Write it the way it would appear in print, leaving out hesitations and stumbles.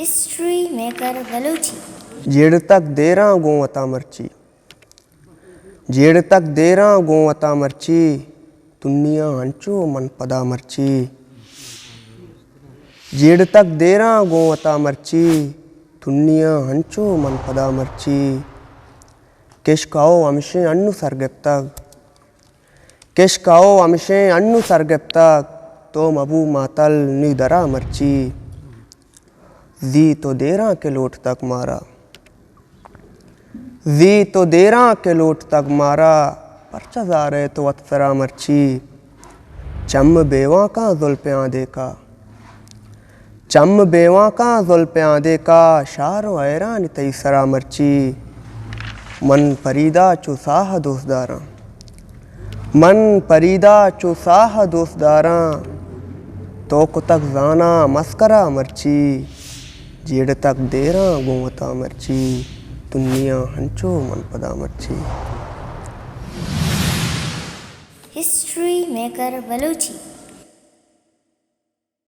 History maker Balochi. Z तक देरा गोवता मर्ची, Z तक देरा गोवता मर्ची, दुनिया हंचो मन पदा मर्ची। जेड़ तक देरा गोवता मर्ची, दुनिया हंचो मन पदा मर्ची। किश काओ अमशे अन्नु सरगप्तक, किश काओ अमशे अन्नु सरगप्तक, तो मबू मातल निदरा मर्ची। जी तो देरा के लोट तक मारा, जी तो देरा के लोट तक मारा, परचा जा रहे तो अतसरा मर्ची। चम बेवा का जुल्फ़ियाँ देखा, चम बेवा का जुल्फ़ियाँ देखा, शारो हैरान तईसरा मर्ची। मन फरीदा चुसाह दोस्तदारा, मन फरीदा चुसाह दोस्तदारा, तो को तक जाना मस्करा मर्ची। जेड़ तक देरा गोवता मर्ची, दुनिया हंचो मन पदा मर्ची। History maker Balochi.